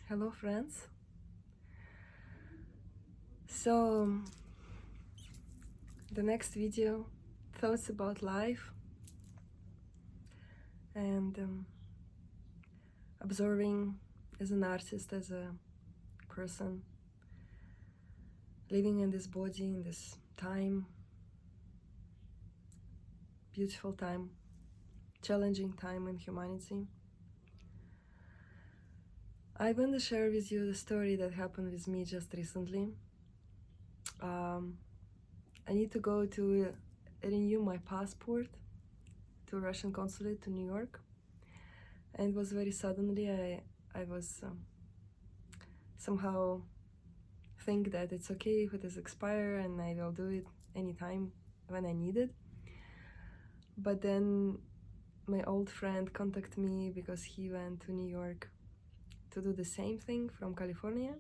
Hello, friends. So, the next video, thoughts about life and observing as an artist, as a person living in this body, in this time, beautiful time, challenging time in humanity. I want to share with you the story that happened with me just recently. I need to go to renew my passport to Russian consulate to New York, and it was very suddenly. I was somehow think that it's okay if it is expired and I will do it anytime when I need it. But then my old friend contacted me because he went to New York to do the same thing from California,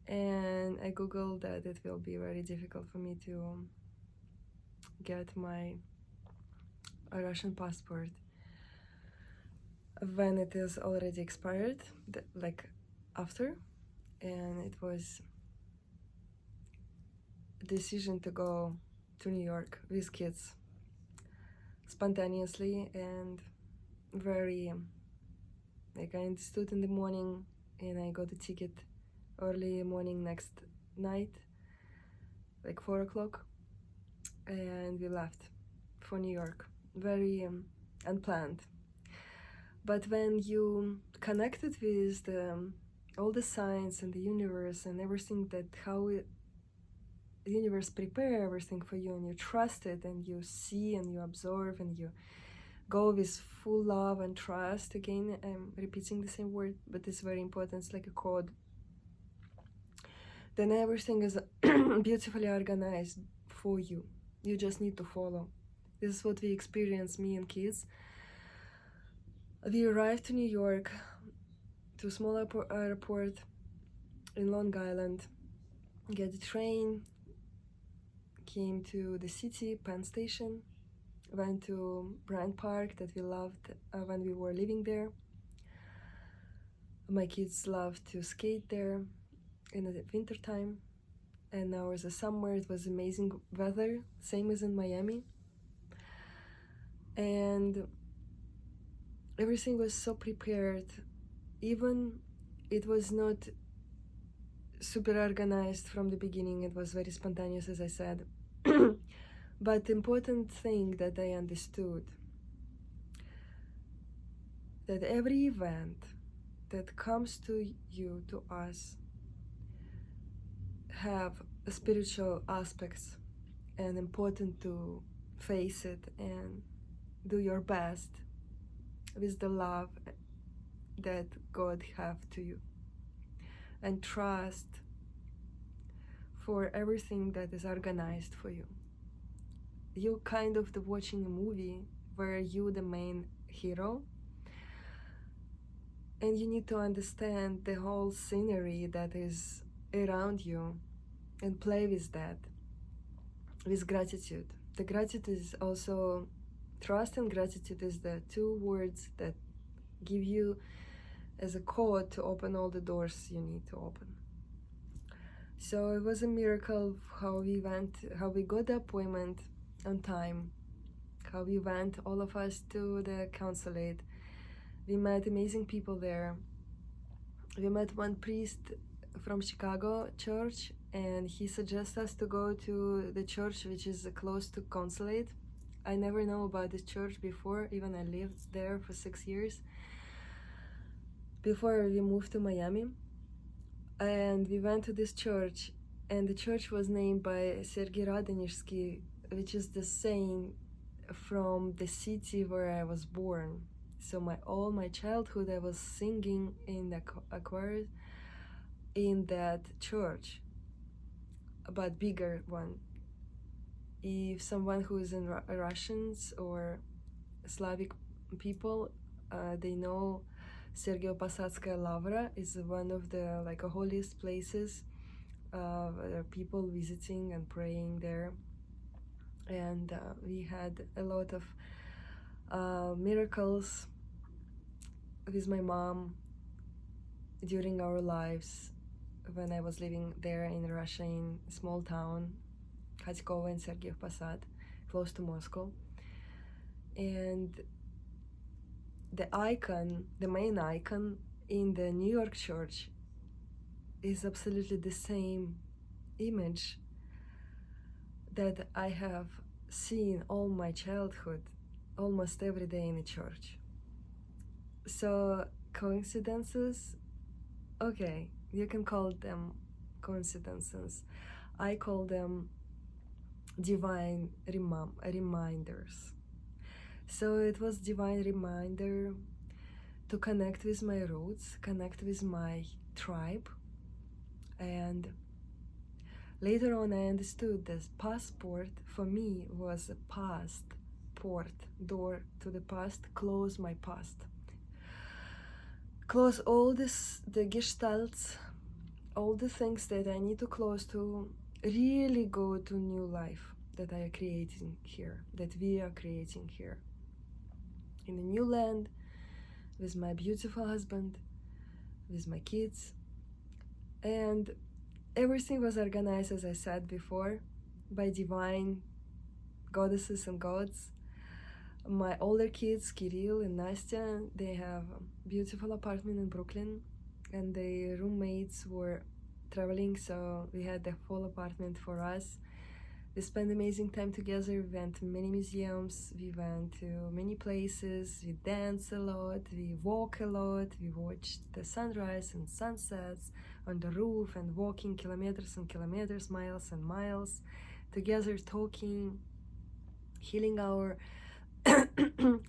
and I googled that it will be very difficult for me to get my Russian passport when it is already expired, like after. And it was a decision to go to New York with kids spontaneously and very like I stood in the morning and I got the ticket early morning next night, like 4 o'clock, and we left for New York, very unplanned. But when you connected with all the signs and the universe and everything, that how the universe prepare everything for you, and you trust it and you see and you observe and you go with full love and trust. Again, I'm repeating the same word, but it's very important. It's like a code. Then everything is beautifully organized for you. You just need to follow. This is what we experience, me and kids. We arrived to New York, to a small airport in Long Island, get the train, came to the city, Penn Station, went to Bryant Park that we loved when we were living there. My kids loved to skate there in the winter time, and now as a summer it was amazing weather, same as in Miami, and everything was so prepared. Even it was not super organized from the beginning, it was very spontaneous, as I said. But the important thing that I understood, that every event that comes to you, to us, have spiritual aspects, and important to face it and do your best with the love that God have to you, and trust for everything that is organized for you. You kind of watching a movie where you the main hero, and you need to understand the whole scenery that is around you and play with that with gratitude. The gratitude is also trust, and gratitude is the two words that give you as a code to open all the doors you need to open. So it was a miracle how we got the appointment on time, how we went, all of us, to the consulate. We met amazing people there. We met one priest from Chicago church, and he suggests us to go to the church which is close to consulate. I never know about this church before, even I lived there for 6 years before we moved to Miami. And we went to this church, and the church was named by Sergei Radonежский, which is the saint from the city where I was born. So all my childhood I was singing in the choir in that church, but bigger one. If someone who is in Russians or Slavic people, they know Sergio-Posadskaya Lavra is one of the holiest places. There are people visiting and praying there, and we had a lot of miracles with my mom. during our lives when I was living there in Russia, in a small town, Khatikovo and Sergiev Posad, close to Moscow. And the main icon in the New York church is absolutely the same image that I have seen all my childhood, almost every day in the church. So coincidences, okay, you can call them coincidences. I call them divine reminders. So it was divine reminder to connect with my roots, connect with my tribe. And later on I understood that passport for me was a past port, door to the past, close my past. Close all this, the gestalts, all the things that I need to close to really go to new life that I are creating here, that we are creating here. In a new land, with my beautiful husband, with my kids. And everything was organized, as I said before, by divine goddesses and gods. My older kids, Kirill and Nastya, they have a beautiful apartment in Brooklyn, and their roommates were traveling, so we had the full apartment for us. We spent amazing time together. We went to many museums, we went to many places, we danced a lot, we walked a lot, we watched the sunrise and sunsets on the roof and walking kilometers and kilometers, miles and miles, together talking, healing our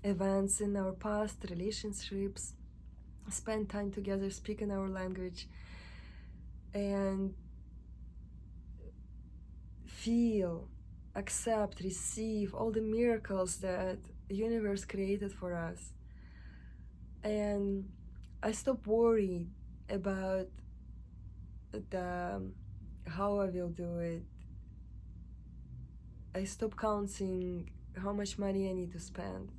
events in our past relationships, spend time together speaking our language, and feel, accept, receive all the miracles that the universe created for us. And I stopped worrying about the how I will do it. I stopped counting how much money I need to spend.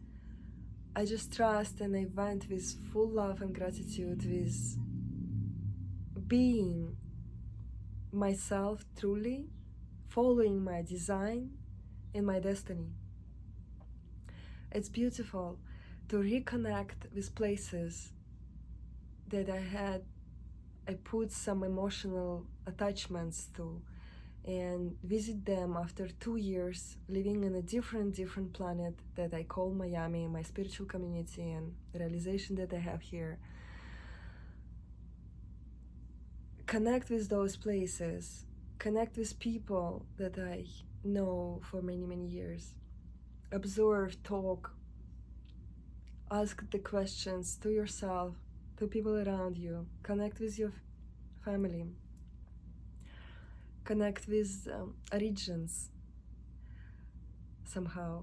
I just trust, and I went with full love and gratitude, with being myself truly, following my design and my destiny. It's beautiful to reconnect with places that I put some emotional attachments to, and visit them after 2 years living in a different planet that I call Miami, my spiritual community and realization that I have here. Connect with those places, connect with people that I know for many years, observe, talk, ask the questions to yourself, to people around you, connect with your family, connect with regions somehow,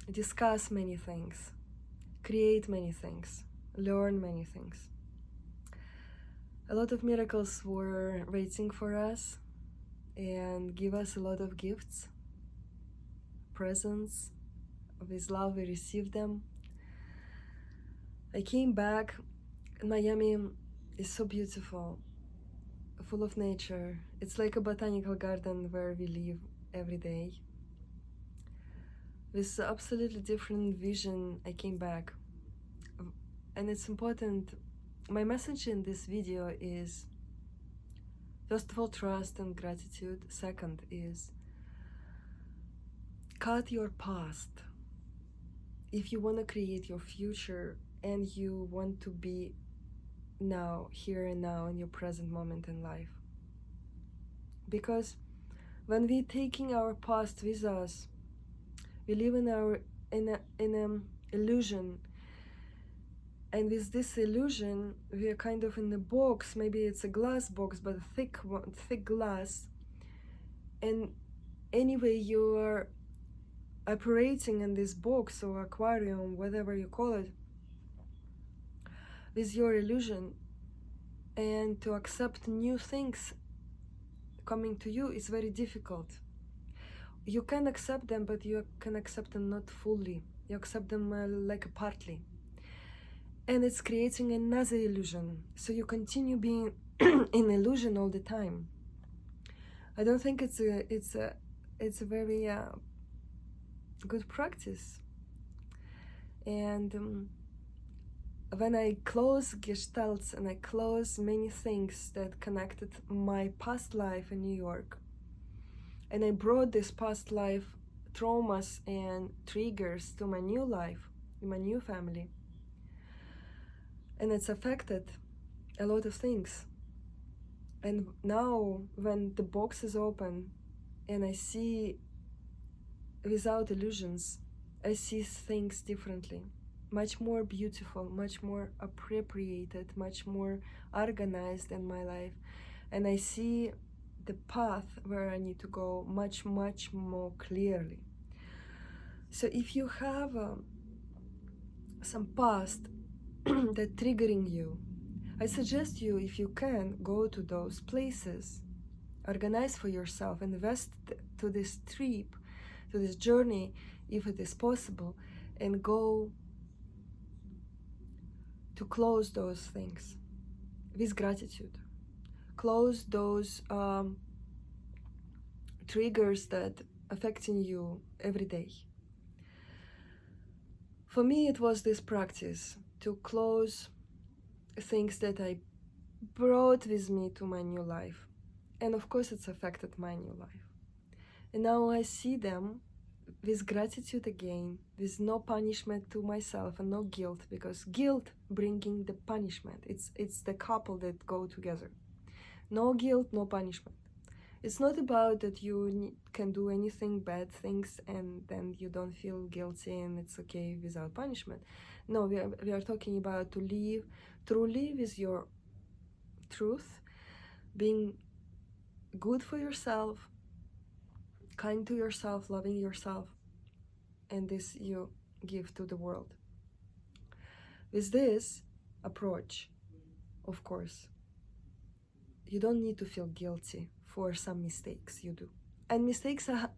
discuss many things, create many things, learn many things. A lot of miracles were waiting for us and give us a lot of gifts, presents. With love we received them. I came back. Miami is so beautiful, full of nature. It's like a botanical garden where we live every day. With absolutely different vision, I came back. And it's important. My message in this video is, first of all, trust and gratitude. Second is, cut your past. If you want to create your future and you want to be now, here and now, in your present moment in life. Because when we're taking our past with us, we live in an illusion. And with this illusion, we are kind of in a box. Maybe it's a glass box, but a thick glass. And anyway, you are operating in this box or aquarium, whatever you call it, with your illusion. And to accept new things coming to you is very difficult. You can accept them, but you can accept them not fully. You accept them like partly. and it's creating another illusion. So you continue being in illusion all the time. I don't think it's a very good practice. And when I close gestalts and I close many things that connected my past life in New York, and I brought this past life traumas and triggers to my new life, in my new family, and it's affected a lot of things. And now when the box is open and I see without illusions, I see things differently, much more beautiful, much more appropriated, much more organized in my life. And I see the path where I need to go much, much more clearly. So if you have some past that triggering you, I suggest you, if you can, go to those places, organize for yourself, invest to this trip, to this journey, if it is possible, and go to close those things with gratitude. Close those triggers that affecting you every day. For me, it was this practice to close things that I brought with me to my new life. And of course, it's affected my new life. And now I see them with gratitude again, with no punishment to myself and no guilt, because guilt bringing the punishment. It's the couple that go together. No guilt, no punishment. It's not about that you can do anything bad things and then you don't feel guilty and it's okay without punishment. No, we are talking about to live truly with your truth, being good for yourself, kind to yourself, loving yourself, and this you give to the world. With this approach, of course, you don't need to feel guilty for some mistakes you do. And mistakes are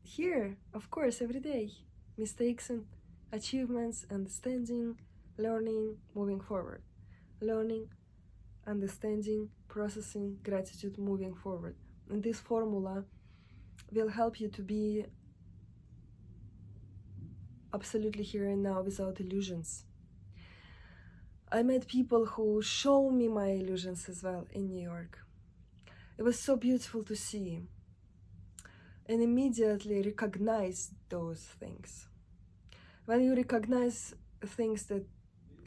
here, of course, every day. Mistakes and achievements, understanding, learning, moving forward. Learning, understanding, processing, gratitude, moving forward. And this formula will help you to be absolutely here and now without illusions. I met people who show me my illusions as well in New York. It was so beautiful to see and immediately recognize those things. When you recognize things that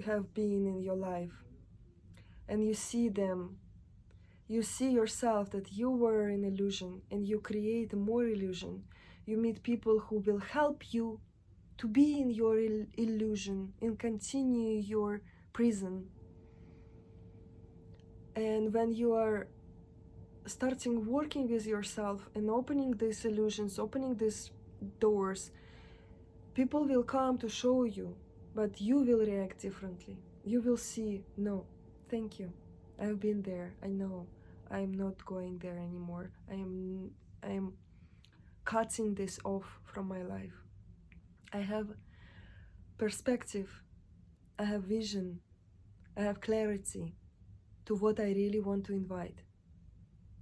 have been in your life and you see them, you see yourself that you were in illusion and you create more illusion. You meet people who will help you to be in your illusion and continue your prison. And when you are starting working with yourself and opening these illusions, opening these doors, people will come to show you, but you will react differently. You will see, no, thank you, I've been there, I know, I'm not going there anymore. I am cutting this off from my life. I have perspective, I have vision, I have clarity to what I really want to invite,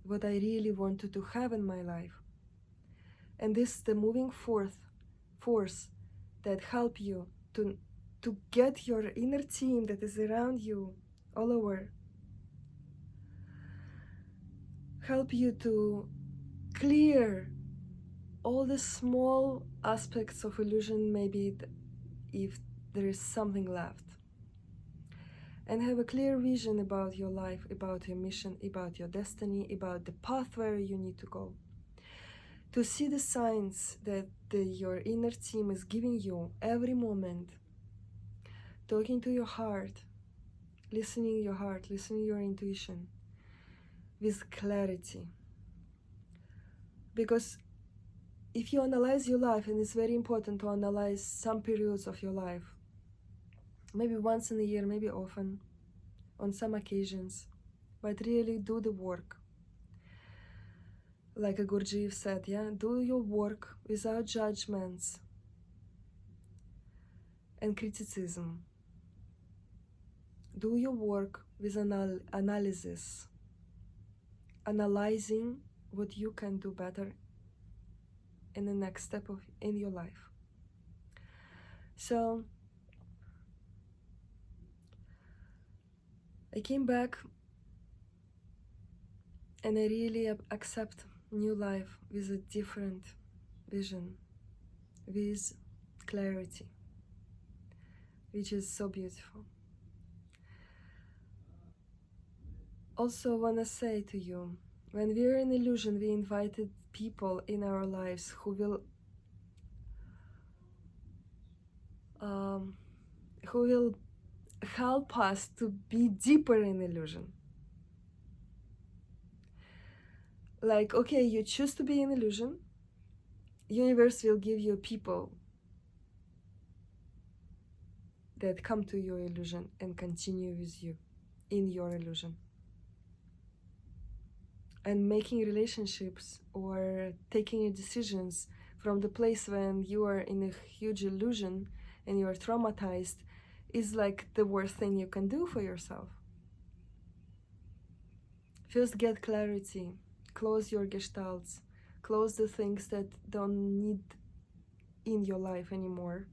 what I really wanted to have in my life. And this is the moving force that help you to get your inner team that is around you all over, help you to clear all the small aspects of illusion, maybe if there is something left, and have a clear vision about your life, about your mission, about your destiny, about the path where you need to go. To see the signs that your inner team is giving you every moment, talking to your heart, listening your heart, listening your intuition with clarity. Because if you analyze your life, and it's very important to analyze some periods of your life, maybe once in a year, maybe often, on some occasions, but really do the work. Like a Gurdjieff said, yeah, do your work without judgments and criticism. do your work with analysis, analyzing what you can do better in the next step in your life. So I came back and I really accept new life with a different vision, with clarity, which is so beautiful. Also want to say to you, when we're in illusion, we invited people in our lives who will help us to be deeper in illusion. Like, okay, you choose to be in illusion, universe will give you people that come to your illusion and continue with you in your illusion. And making relationships or taking decisions from the place when you are in a huge illusion and you are traumatized is like the worst thing you can do for yourself. First, get clarity, close your gestalts, close the things that don't need in your life anymore,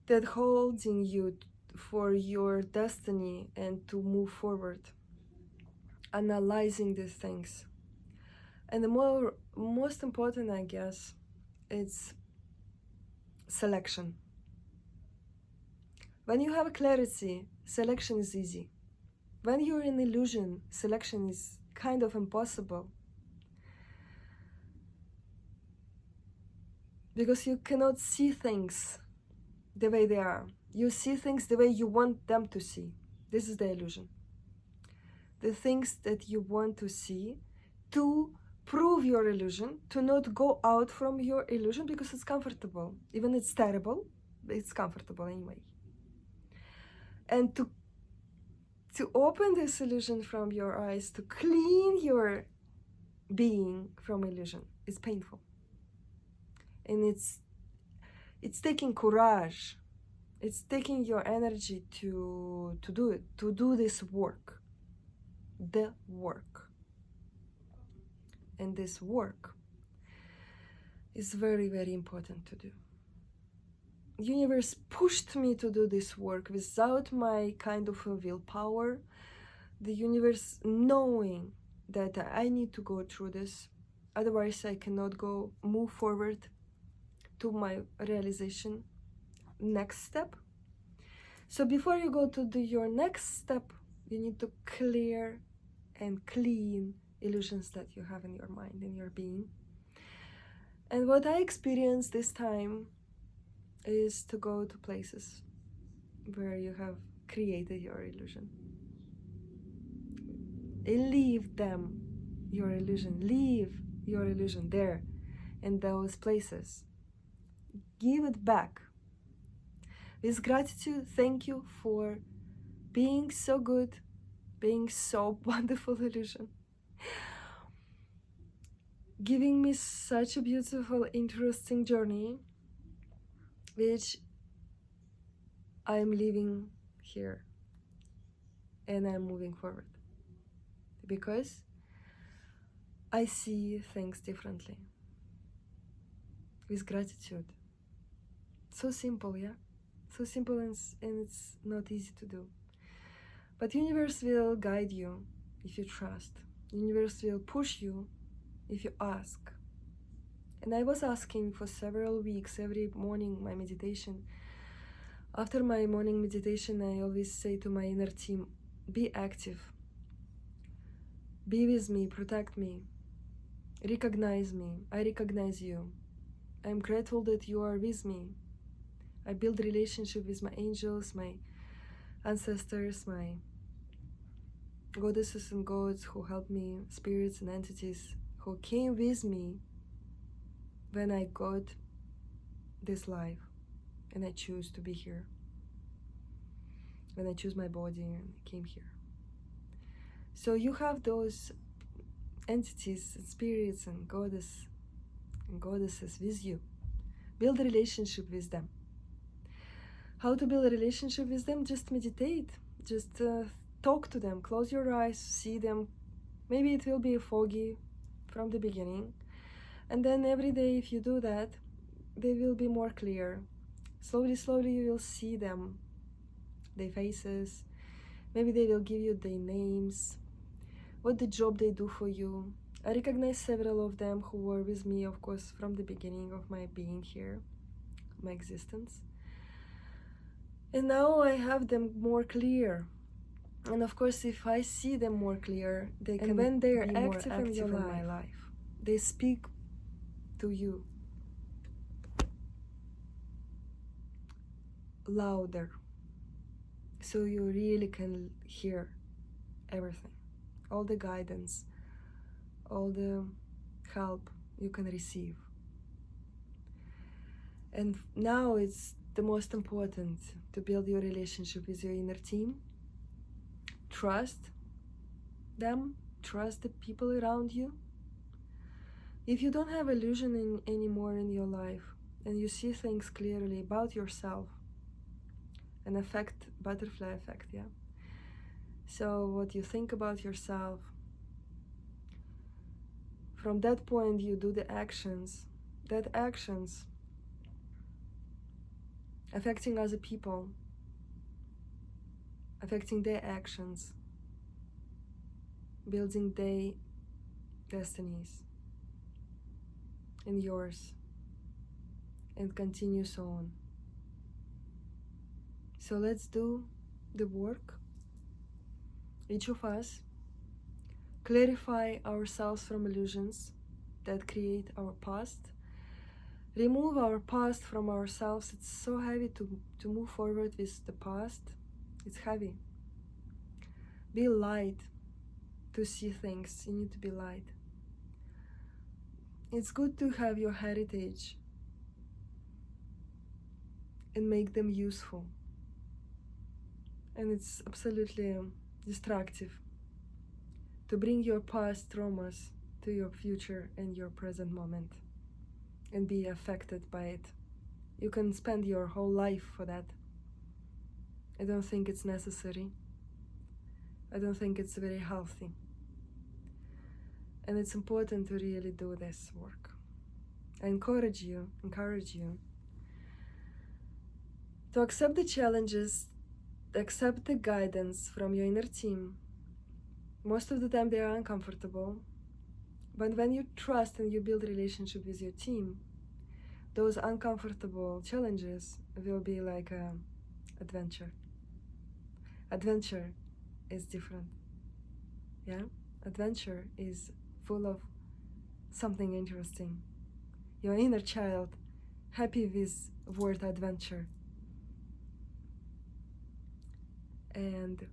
that holding you for your destiny and to move forward, analyzing these things. And the most important, I guess, it's selection. When you have clarity, selection is easy. When you're in illusion, selection is kind of impossible. Because you cannot see things the way they are. You see things the way you want them to see. This is the illusion. The things that you want to see to prove your illusion, to not go out from your illusion because it's comfortable. Even it's terrible, but it's comfortable anyway. And to open this illusion from your eyes, to clean your being from illusion, is painful. And it's taking courage. It's taking your energy to do it, to do this work. The work. And this work is very, very important to do. Universe pushed me to do this work without my kind of a willpower. The universe knowing that I need to go through this, otherwise I cannot move forward to my realization next step. So before you go to your next step, you need to clear and clean illusions that you have in your mind, in your being. And what I experienced this time is to go to places where you have created your illusion. Leave them, your illusion. Leave your illusion there in those places. Give it back. With gratitude, thank you for being so good, being so wonderful illusion. Giving me such a beautiful, interesting journey, which I'm living here and I'm moving forward. Because I see things differently. With gratitude. So simple, yeah? So simple and it's not easy to do. But universe will guide you if you trust. Universe will push you if you ask. And I was asking for several weeks, every morning, my meditation. After my morning meditation, I always say to my inner team, be active. Be with me, protect me. Recognize me. I recognize you. I'm grateful that you are with me. I build relationship with my angels, my ancestors, my goddesses and gods who help me, spirits and entities who came with me when I got this life and I choose to be here. When I choose my body and came here. So you have those entities and spirits and goddesses with you. Build a relationship with them. How to build a relationship with them? Just meditate. Just talk to them. Close your eyes, see them. Maybe it will be foggy from the beginning. And then every day, if you do that, they will be more clear. Slowly, slowly, you will see them, their faces. Maybe they will give you their names, what the job they do for you. I recognize several of them who were with me, of course, from the beginning of my being here, my existence. And now I have them more clear. And of course, if I see them more clear, they can when they're be active in my life, they speak to you louder, so you really can hear everything, all the guidance, all the help you can receive. And now it's the most important to build your relationship with your inner team. Trust them, trust the people around you. If you don't have illusion anymore in your life, and you see things clearly about yourself, an effect, butterfly effect, yeah. So what you think about yourself, from that point you do the actions, that actions affecting other people, affecting their actions, building their destinies and yours, and continues on. So let's do the work, each of us, clarify ourselves from illusions that create our past, remove our past from ourselves. It's so heavy to move forward with the past. It's heavy. Be light to see things. You need to be light. It's good to have your heritage and make them useful. And it's absolutely destructive to bring your past traumas to your future and your present moment and be affected by it. You can spend your whole life for that. I don't think it's necessary. I don't think it's very healthy. And it's important to really do this work. I encourage you to accept the challenges, accept the guidance from your inner team. Most of the time they are uncomfortable, but when you trust and you build a relationship with your team, those uncomfortable challenges will be like an adventure. Adventure is different, yeah? Adventure is full of something interesting. Your inner child happy with word adventure. And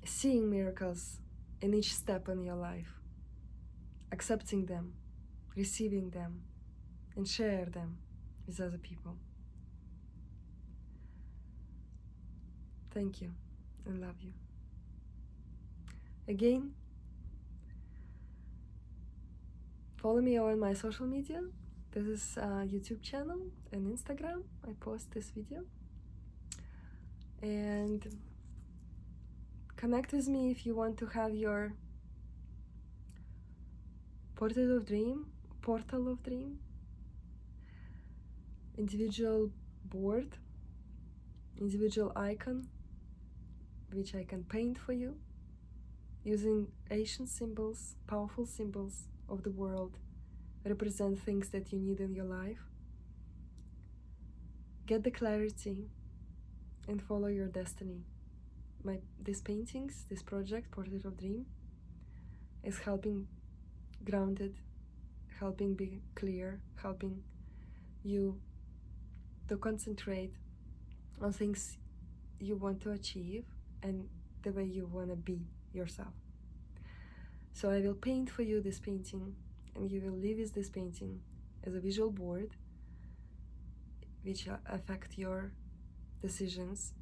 seeing miracles in each step in your life, accepting them, receiving them, and share them with other people. Thank you and love you. Again, follow me on my social media. This is a YouTube channel and Instagram. I post this video. And connect with me if you want to have your portal of dream, individual board, individual icon, which I can paint for you using ancient symbols, powerful symbols of the world, represent things that you need in your life. Get the clarity and follow your destiny. These paintings, this project, Portrait of Dream, is helping grounded, helping be clear, helping you to concentrate on things you want to achieve and the way you want to be yourself. So I will paint for you this painting, and you will live with this painting as a visual board which affect your decisions.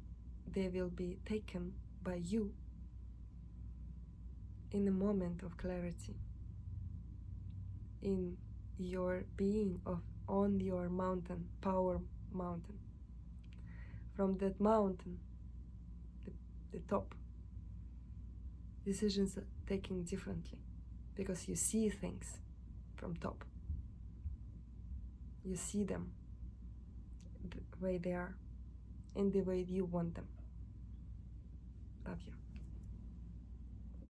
They will be taken by you in a moment of clarity, in your being on your mountain, power mountain, from that mountain, the top. Decisions are taken differently because you see things from top. You see them the way they are and the way you want them. Love you.